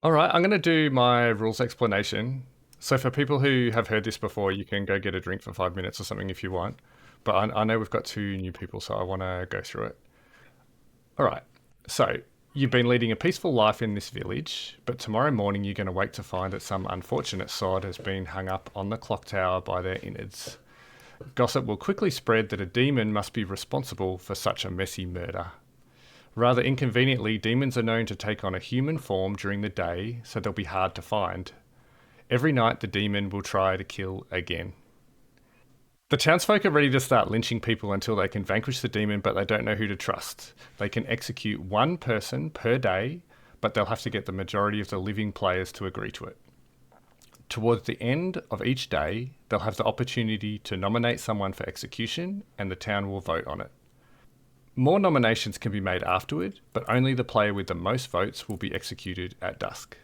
All right, I'm going to do my rules explanation. So, for people who have heard this before, you can go get a drink for 5 minutes or something if you want. But I know we've got two new people, so I want to go through it. All right, so you've been leading a peaceful life in this village, but tomorrow morning you're going to wake to find that some unfortunate sod has been hung up on the clock tower by their innards. Gossip will quickly spread that a demon must be responsible for such a messy murder. Rather inconveniently, demons are known to take on a human form during the day, so they'll be hard to find. Every night, the demon will try to kill again. The townsfolk are ready to start lynching people until they can vanquish the demon, but they don't know who to trust. They can execute one person per day, but they'll have to get the majority of the living players to agree to it. Towards the end of each day, they'll have the opportunity to nominate someone for execution, and the town will vote on it. More nominations can be made afterward, but only the player with the most votes will be executed at dusk.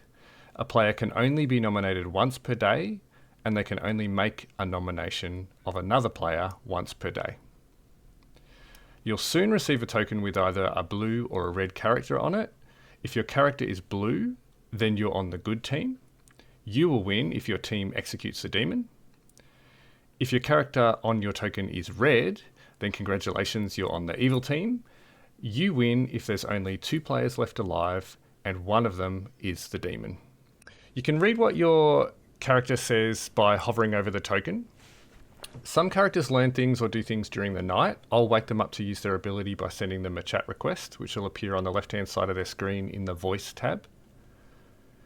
A player can only be nominated once per day, and they can only make a nomination of another player once per day. You'll soon receive a token with either a blue or a red character on it. If your character is blue, then you're on the good team. You will win if your team executes the demon. If your character on your token is red, then congratulations, you're on the evil team. You win if there's only two players left alive, and one of them is the demon. You can read what your character says by hovering over the token. Some characters learn things or do things during the night. I'll wake them up to use their ability by sending them a chat request, which will appear on the left-hand side of their screen in the voice tab.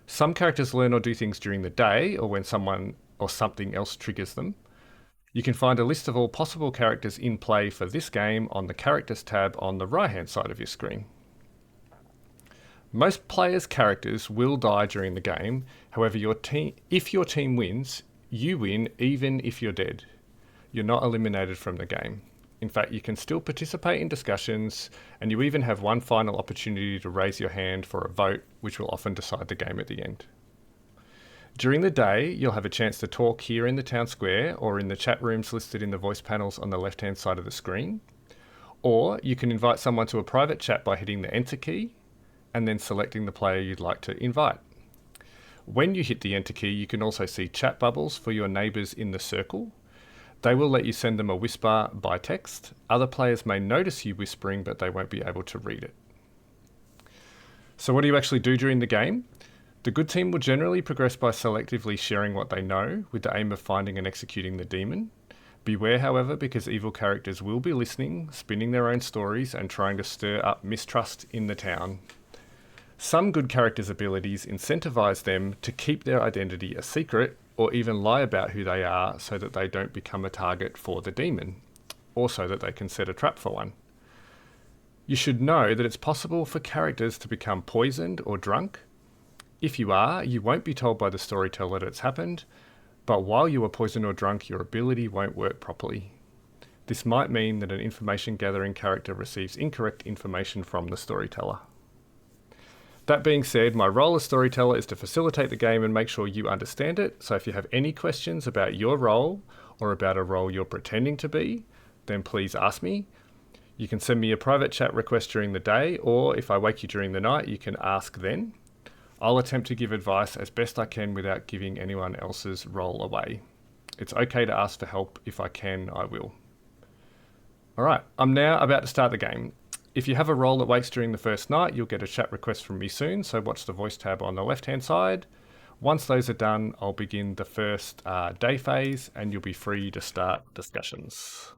Some characters learn or do things during the day, or when someone or something else triggers them. You can find a list of all possible characters in play for this game on the Characters tab on the right-hand side of your screen. Most players' characters will die during the game. However, if your team wins, you win even if you're dead. You're not eliminated from the game. In fact, you can still participate in discussions, and you even have one final opportunity to raise your hand for a vote, which will often decide the game at the end. During the day, you'll have a chance to talk here in the town square or in the chat rooms listed in the voice panels on the left-hand side of the screen. Or you can invite someone to a private chat by hitting the Enter key and then selecting the player you'd like to invite. When you hit the Enter key, you can also see chat bubbles for your neighbours in the circle. They will let you send them a whisper by text. Other players may notice you whispering, but they won't be able to read it. So what do you actually do during the game? The good team will generally progress by selectively sharing what they know, with the aim of finding and executing the demon. Beware, however, because evil characters will be listening, spinning their own stories, and trying to stir up mistrust in the town. Some good characters' abilities incentivize them to keep their identity a secret, or even lie about who they are so that they don't become a target for the demon, or so that they can set a trap for one. You should know that it's possible for characters to become poisoned or drunk. If you are, you won't be told by the storyteller that it's happened, but while you are poisoned or drunk, your ability won't work properly. This might mean that an information gathering character receives incorrect information from the storyteller. That being said, my role as storyteller is to facilitate the game and make sure you understand it. So if you have any questions about your role or about a role you're pretending to be, then please ask me. You can send me a private chat request during the day, or if I wake you during the night, you can ask then. I'll attempt to give advice as best I can without giving anyone else's role away. It's okay to ask for help. If I can, I will. All right, I'm now about to start the game. If you have a role that wakes during the first night, you'll get a chat request from me soon, so watch the voice tab on the left-hand side. Once those are done, I'll begin the first day phase, and you'll be free to start discussions.